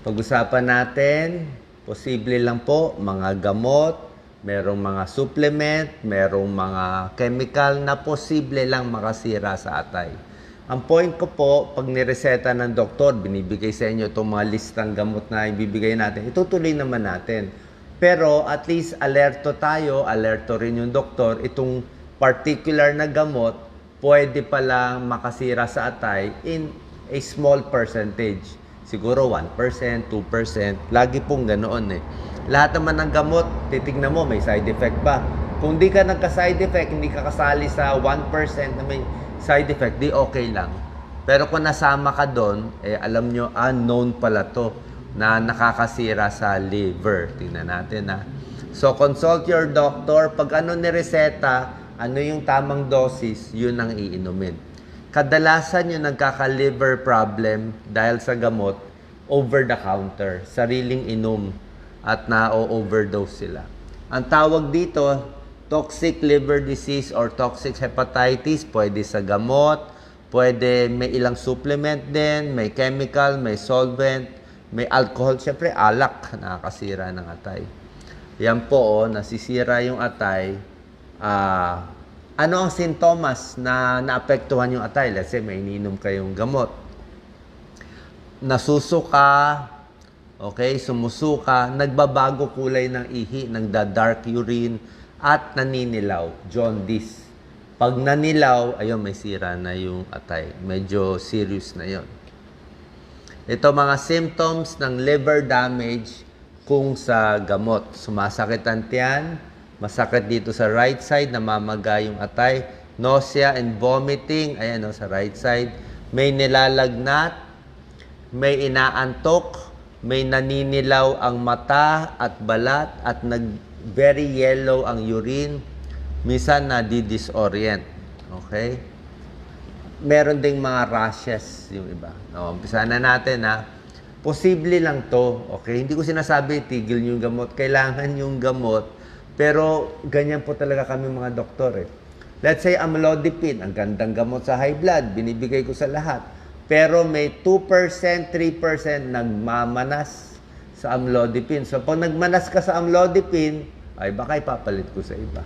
Pag-usapan natin, posible lang po mga gamot, merong mga supplement, merong mga chemical na posible lang makasira sa atay. Ang point ko po, pag nireseta ng doktor, binibigay sa inyo itong mga listang gamot na ibibigay natin, itutuloy naman natin. Pero at least alerto tayo, alerto rin yung doktor, itong particular na gamot, pwede palang makasira sa atay in a small percentage. Siguro 1%, 2%, lagi pong ganoon eh. Lahat naman ng gamot, titignan mo, may side effect ba? Kung di ka nagka-side effect, hindi ka kasali sa 1% na may side effect, di okay lang. Pero kung nasama ka doon, eh alam nyo, unknown pala to na nakakasira sa liver. Tingnan natin ha. So consult your doctor. Pag ano nireseta, ano yung tamang dosis, yun ang iinumin. Kadalasan yung nagkaka-liver problem dahil sa gamot, over the counter, sariling inom at na-overdose sila. Ang tawag dito, toxic liver disease or toxic hepatitis, pwede sa gamot, pwede may ilang supplement din, may chemical, may solvent, may alcohol, syempre alak, nakakasira ng atay. Yan po, nasisira yung atay. Ano ang sintomas na naapektuhan yung atay? Let's say may ininom kayong gamot. Nasusuka, okay, sumusuka, nagbabago kulay ng ihi, nagda-dark urine, at naninilaw, jaundice. Pag nanilaw, ayun, may sira na yung atay. Medyo serious na yon. Ito mga symptoms ng liver damage kung sa gamot. Sumasakit ang tiyan, masakit dito sa right side, namamaga yung atay, nausea and vomiting, ayan o, sa right side. May nilalagnat, may inaantok, may naninilaw ang mata at balat, at very yellow ang urine. Minsan nadi-disorient. Okay? Meron ding mga rashes yung iba. Umpisa na natin ha. Posible lang to. Okay? Hindi ko sinasabi, tigil yung gamot. Kailangan yung gamot. Pero ganyan po talaga kami mga doktor eh. Let's say amlodipine, ang gandang gamot sa high blood, binibigay ko sa lahat. Pero may 2%, 3% nagmamanas sa amlodipine. So pag nagmanas ka sa amlodipine, ay baka ipapalit ko sa iba.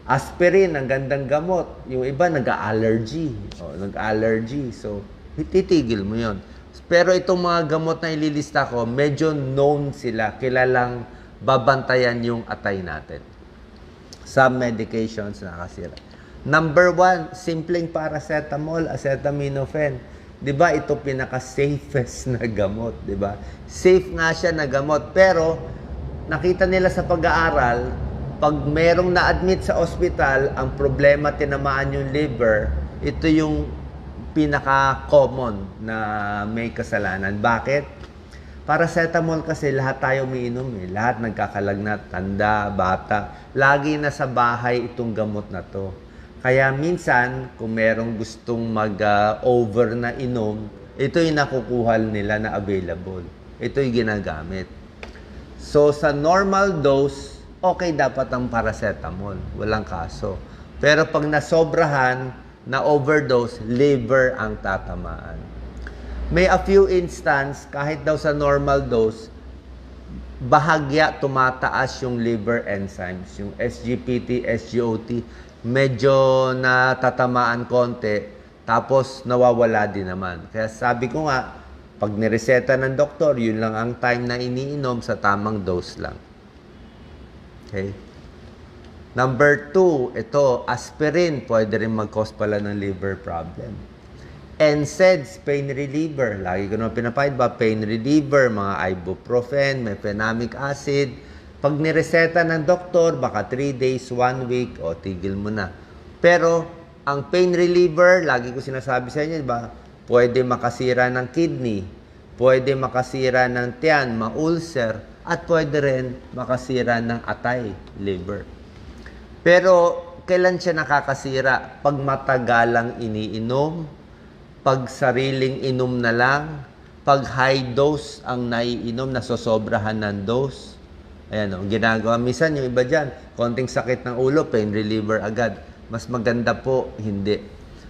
Aspirin, ang gandang gamot. Yung iba nag-allergy. Nag-allergy. So titigil mo yon. Pero itong mga gamot na ililista ko, medyo known sila, kilalang babantayan yung atay natin. Some medications nakasira. Number 1, simpleng paracetamol, acetaminophen. 'Di ba ito pinaka-safest na gamot, 'di ba? Safe nga siya na gamot, pero nakita nila sa pag-aaral, pag merong na-admit sa ospital, ang problema tinamaan yung liver, ito yung pinaka-common na may kasalanan. Bakit? Paracetamol kasi lahat tayo umiinom eh. Lahat nagkakalagnat, tanda, bata. Lagi na sa bahay itong gamot na to. Kaya minsan, kung merong gustong mag-over na inom, ito yung nakukuha nila na available. Ito yung ginagamit. So, sa normal dose, okay dapat ang paracetamol. Walang kaso. Pero pag nasobrahan, na overdose, liver ang tatamaan. May a few instance, kahit daw sa normal dose, bahagya tumataas yung liver enzymes, yung SGPT, SGOT, medyo natatamaan konti, tapos nawawala din naman. Kaya sabi ko nga, pag nireseta ng doktor, yun lang ang time na iniinom sa tamang dose lang. Okay? Number 2, ito, aspirin, pwede rin mag-cause pala ng liver problem. NSAIDs, pain reliever. Lagi ko naman pinapahid ba? Pain reliever, mga ibuprofen, mefenamic acid. Pag nireseta ng doktor, baka 3 days, 1 week, o tigil mo na. Pero, ang pain reliever, lagi ko sinasabi sa inyo, ba? Pwede makasira ng kidney, pwede makasira ng tiyan, ma-ulcer, at pwede rin makasira ng atay, liver. Pero, kailan siya nakakasira? Pag matagalang iniinom, pag sariling inom na lang, pag high dose ang naiinom, nasosobrahan ng dose. Ayan o, ginagawa. Minsan yung iba dyan, konting sakit ng ulo, pain reliever agad. Mas maganda po, hindi.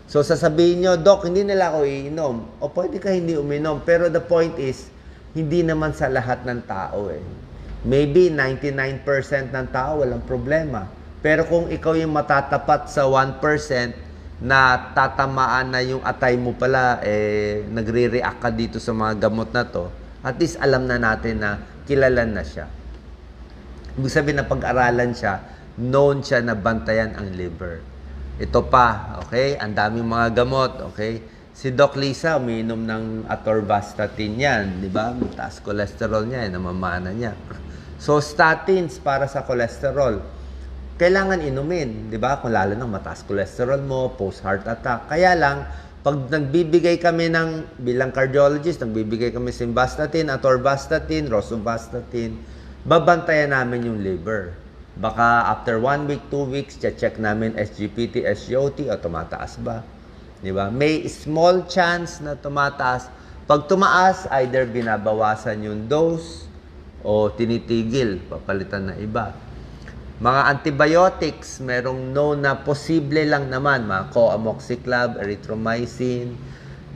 So sasabihin nyo, Doc, hindi nila ako iinom. O pwede ka hindi uminom. Pero the point is, hindi naman sa lahat ng tao eh. Maybe 99% ng tao walang problema. Pero kung ikaw yung matatapat sa 1% na tatamaan na yung atay mo pala, nagre-react ka dito sa mga gamot na to, at least alam na natin na kilalan na siya. Ibig sabihin na pag-aralan siya, known siya na bantayan ang liver. Ito pa, okay? Ang daming mga gamot, okay? Si Doc Lisa, umiinom ng atorvastatin yan, di ba? Mataas cholesterol niya, namamana niya. So, statins para sa cholesterol, kailangan inumin, di ba? Kung lalo nang mataas cholesterol mo, post-heart attack. Kaya lang, pag nagbibigay kami bilang cardiologist, nagbibigay kami simvastatin, atorvastatin, rosuvastatin, babantayan namin yung liver. Baka after 1 week, 2 weeks, check namin SGPT, SGOT, o tumataas ba? Di ba? May small chance na tumataas. Pag tumaas, either binabawasan yung dose o tinitigil, papalitan na iba. Mga antibiotics, merong known na posible lang naman, mga coamoxiclav, erythromycin.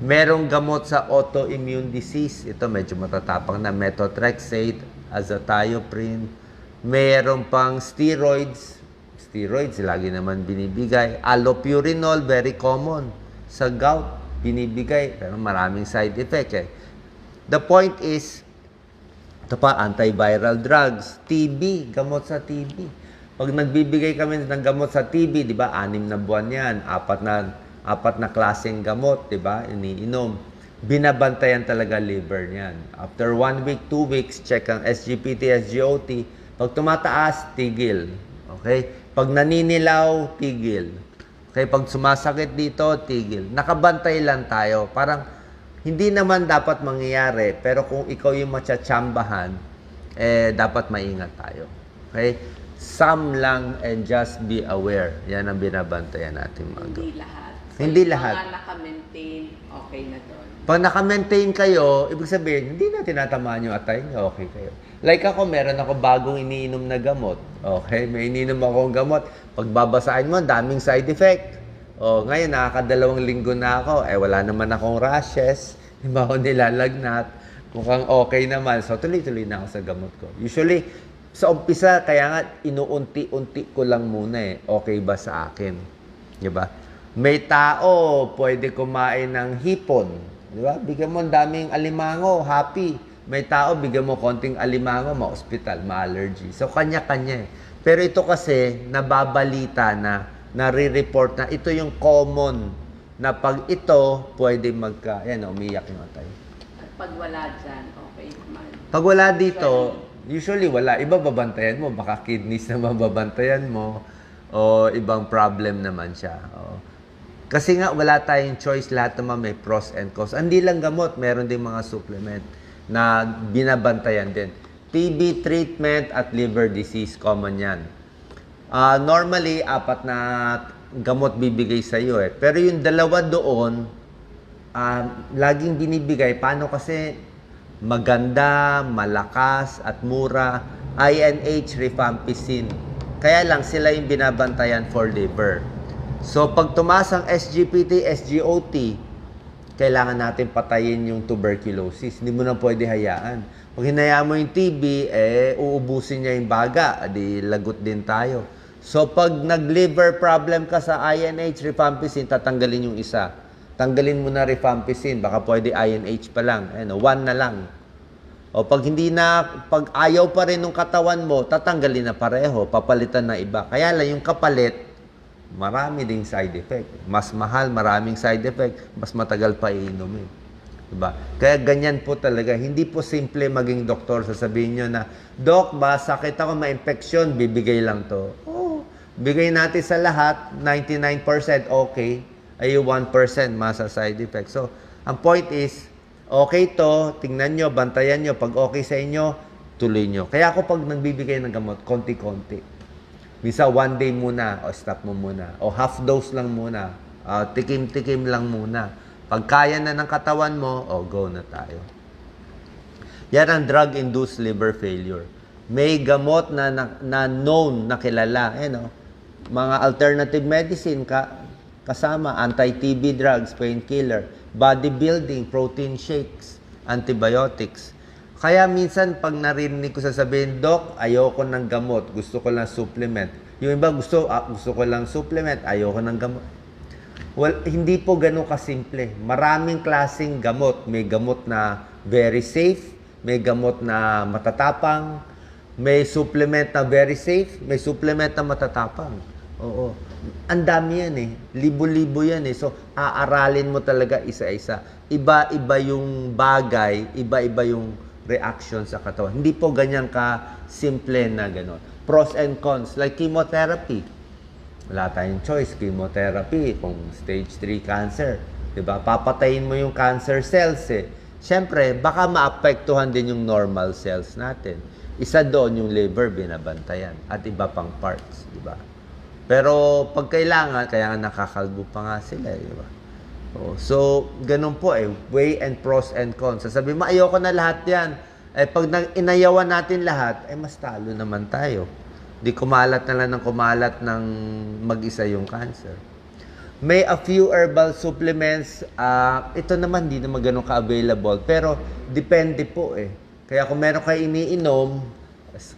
Merong gamot sa autoimmune disease. Ito medyo matatapang na, methotrexate, azathioprine. Merong pang steroids. Steroids, lagi naman binibigay. Allopurinol, very common. Sa gout, binibigay. Pero maraming side effect eh. The point is, ito pa, antiviral drugs. TB, gamot sa TB. Pag nagbibigay kami ng gamot sa TB, di ba, 6 na buwan yan, apat na klaseng gamot, di ba, iniinom. Binabantayan talaga liver niyan. After 1 week, 2 weeks, check ang SGPT, SGOT. Pag tumataas, tigil. Okay? Pag naninilaw, tigil. Okay? Pag sumasakit dito, tigil. Nakabantay lang tayo. Parang, hindi naman dapat mangyayari, pero kung ikaw yung matsatsambahan, dapat maingat tayo. Okay? Some lang and just be aware. Yan ang binabantayan natin mga Hindi lahat. So, hindi lahat. Mga naka-maintain, okay na doon. Pag naka-maintain kayo, ibig sabihin, hindi na tinatamaan yung atay niyo, okay kayo. Like ako, meron ako bagong iniinom na gamot. Okay? May iniinom akong gamot. Pag babasahin mo, daming side effect. Ngayon, nakaka2 linggo na ako. Wala naman akong rashes. Hindi ba ako nilalagnat? Mukhang okay naman. So, tuloy-tuloy na ako sa gamot ko. Usually, sa umpisa, kaya nga, inuunti-unti ko lang muna okay ba sa akin? Di ba? May tao, pwede kumain ng hipon. Di ba? Bigyan mo ang daming alimango, happy. May tao, bigyan mo konting alimango, ma-hospital, ma-allergy. So, kanya-kanya Pero ito kasi, nababalita na, nare-report na ito yung common na pag ito, pwede umiyak yung atay. At pag wala dyan, okay naman. Pag wala dito, usually wala. Iba babantayan mo. Baka kidneys na mababantayan mo. O ibang problem naman siya. Kasi nga wala tayong choice. Lahat naman may pros and cons. Hindi lang gamot. Meron din mga supplement na binabantayan din. TB treatment at liver disease. Common yan. Normally, 4 na gamot bibigay sa iyo Pero yung 2 doon, laging binibigay. Paano kasi maganda, malakas, at mura, INH, rifampicin. Kaya lang sila yung binabantayan for liver. So, pag tumaas ang SGPT, SGOT, kailangan natin patayin yung tuberculosis. Hindi mo na pwede hayaan. Pag hinayaan mo yung TB, uubusin niya yung baga. Di lagot din tayo. So, pag nag-liver problem ka sa INH, rifampicin, tatanggalin yung isa. Tanggalin mo na rifampicin, baka pwede INH pa lang. 1 na lang. O pag ayaw pa rin ng katawan mo, tatanggalin na pareho, papalitan na iba. Kaya lang yung kapalit, marami ding side effect. Mas mahal, maraming side effect, mas matagal pa iinumin. Diba? Kaya ganyan po talaga. Hindi po simple maging doktor. Sasabihin nyo na, Doc, sakit ako, ma-infection, bibigay lang to. Bigay natin sa lahat, 99% okay. Ay 1% masa side effect. So, ang point is, okay to, tingnan nyo, bantayan nyo. Pag okay sa inyo, tuloy nyo. Kaya ako pag nagbibigay ng gamot, konti-konti. Misa 1 day muna, o stop mo muna. O half dose lang muna. Tikim-tikim lang muna. Pag kaya na ng katawan mo, go na tayo. Yan ang drug-induced liver failure. May gamot na known, na kilala. Mga alternative medicine, kasama anti-TB drugs, painkiller, bodybuilding, protein shakes, antibiotics. Kaya minsan pag narinig ko sasabihin, Doc, ayoko ng gamot, gusto ko lang supplement. Yung iba gusto ko lang supplement, ayoko ng gamot. Well, hindi po ganun kasimple. Maraming klaseng gamot. May gamot na very safe, may gamot na matatapang, may supplement na very safe, may supplement na matatapang. Oo. Ang dami yan eh. Libo-libo yan eh. So, aaralin mo talaga isa-isa. Iba-iba yung bagay, iba-iba yung reaction sa katawan. Hindi po ganyan ka-simple na gano'n. Pros and cons, like chemotherapy. Wala tayong choice, chemotherapy, kung stage 3 cancer. Diba? Papatayin mo yung cancer cells eh. Siyempre, baka maapektuhan din yung normal cells natin. Isa doon yung liver, binabantayan. At iba pang parts. Diba? Pero pag kailangan, kaya nga nakakalbo pa nga sila. Diba? So, ganun po eh. Way and pros and cons. Sasabihin mo, ayoko na lahat yan. Eh, pag inayawan natin lahat, eh, mas talo naman tayo. Di kumalat na lang ng kumalat ng mag-isa yung cancer. May a few herbal supplements. Ito naman, di naman ganun ka-available. Pero, depende po eh. Kaya kung meron kayo iniinom,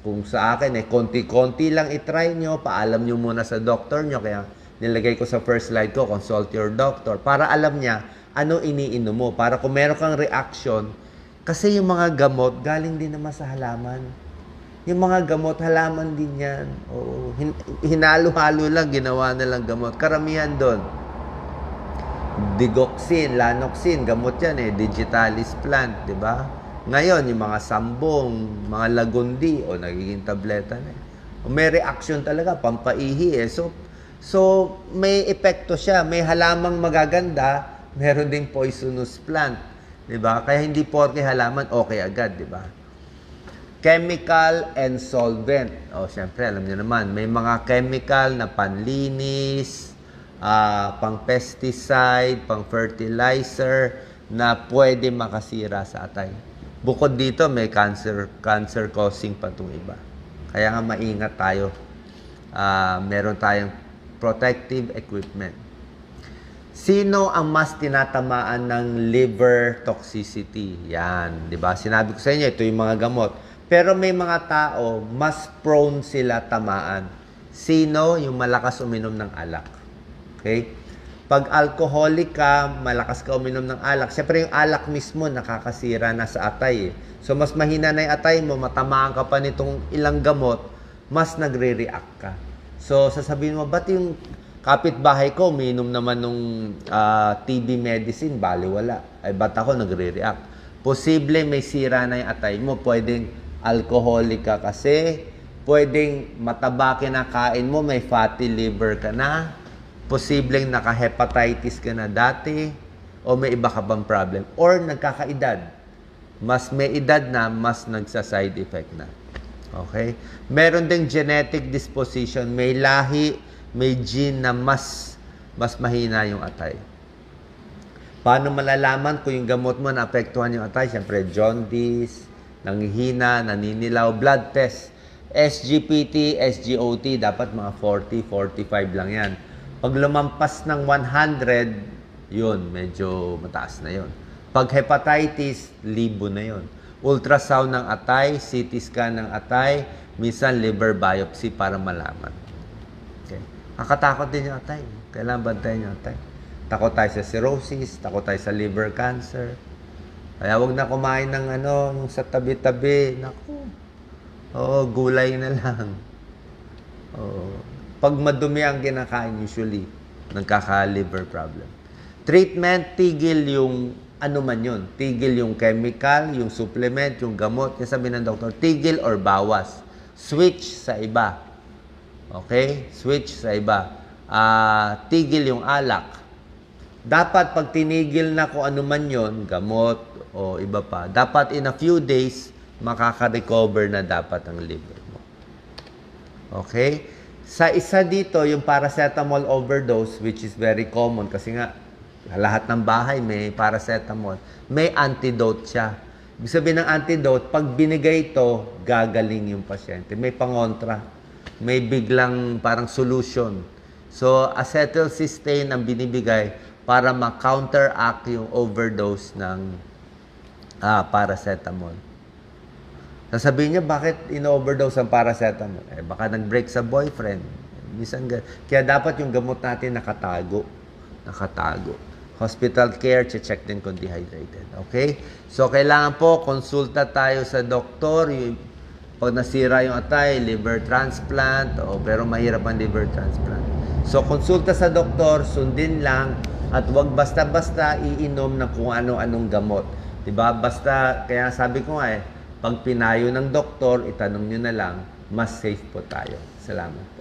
kung sa akin eh, konti-konti lang itry nyo, paalam nyo muna sa doctor nyo. Kaya nilagay ko sa first slide ko, consult your doctor. Para alam niya, ano iniinom mo. Para kung meron kang reaction, kasi yung mga gamot, galing din naman sa halaman. Yung mga gamot, halaman din yan. Oo. Hinalo-halo lang, ginawa na lang gamot. Karamihan doon. Digoxin, Lanoxin, gamot yan eh. Digitalis plant, di ba? Ngayon, yung mga sambong, mga lagundi, o nagiging tableta na eh. May reaction talaga, pampaihi eh. So, may epekto siya. May halamang magaganda, meron ding poisonous plant. Di ba? Kaya hindi porke halaman, okay agad, di ba? Chemical and solvent. Siyempre, alam niyo naman, may mga chemical na panlinis, pang pesticide, pang fertilizer, na pwede makasira sa atay. Bukod dito, may cancer causing pa itong iba. Kaya nga maingat tayo. Meron tayong protective equipment. Sino ang mas tinatamaan ng liver toxicity? Yan, di ba? Sinabi ko sa inyo, ito yung mga gamot. Pero may mga tao, mas prone sila tamaan. Sino? Yung malakas uminom ng alak. Okay? Pag alcoholic ka, malakas ka uminom ng alak. Siyempre yung alak mismo nakakasira na sa atay. So mas mahina na yung atay mo, matamaan ka pa nitong ilang gamot, mas nagre-react ka. So sasabihin mo, ba't yung kapitbahay ko, uminom naman nung TB medicine, baliwala. Ay ba't ako nagre-react? Posible may sira na yung atay mo, pwedeng alcoholic ka kasi, pwedeng mataba kinakain mo, may fatty liver ka na, posibleng naka-hepatitis ka na dati, o may iba ka bang problem, or nagkakaedad. Mas may edad na, mas nagsa-side effect na. Okay? Meron ding genetic disposition, may lahi, may gene na mas mahina yung atay. Paano malalaman kung yung gamot mo naapektuhan yung atay? Siyempre, jaundice, nanghihina, naninilaw, blood test. SGPT, SGOT, dapat mga 40, 45 lang yan. Pag lumampas ng 100, yun, medyo mataas na yun. Pag hepatitis, libo na yun. Ultrasound ng atay, CT scan ng atay, minsan liver biopsy para malaman. Okay. Nakatakot din yung atay. Kailangan bantayan yung atay. Takot tayo sa cirrhosis, takot tayo sa liver cancer. Kaya wag na kumain ng yung sa tabi-tabi. Naku. Gulay na lang. Pag madumi ang kinakain, usually, nagkaka-liver problem. Treatment, tigil yung ano man yun. Tigil yung chemical, yung supplement, yung gamot. Yung sabi ng doktor, tigil or bawas. Switch sa iba. Okay? Switch sa iba. Tigil yung alak. Dapat pag tinigil na kung ano man yun, gamot o iba pa, dapat in a few days, makaka-recover na dapat ang liver mo. Okay? Sa isa dito, yung paracetamol overdose, which is very common kasi nga, lahat ng bahay may paracetamol, may antidote siya. Ibig sabihin ng antidote, pag binigay ito, gagaling yung pasyente. May pangontra. May biglang parang solution. So, acetylcysteine ang binibigay para ma-counteract yung overdose ng paracetamol. Sasabihin niya, bakit in-overdose ang paracetamol? Baka nag-break sa boyfriend. Kaya dapat yung gamot natin nakatago. Nakatago. Hospital care, check din kung dehydrated. Okay? So, kailangan po, konsulta tayo sa doktor. Pag nasira yung atay, liver transplant, pero mahirap ang liver transplant. So, konsulta sa doktor, sundin lang, at huwag basta-basta iinom ng kung ano-anong gamot. Diba? Basta, kaya sabi ko nga pag pinayo ng doktor, itanong nyo na lang, mas safe po tayo. Salamat po.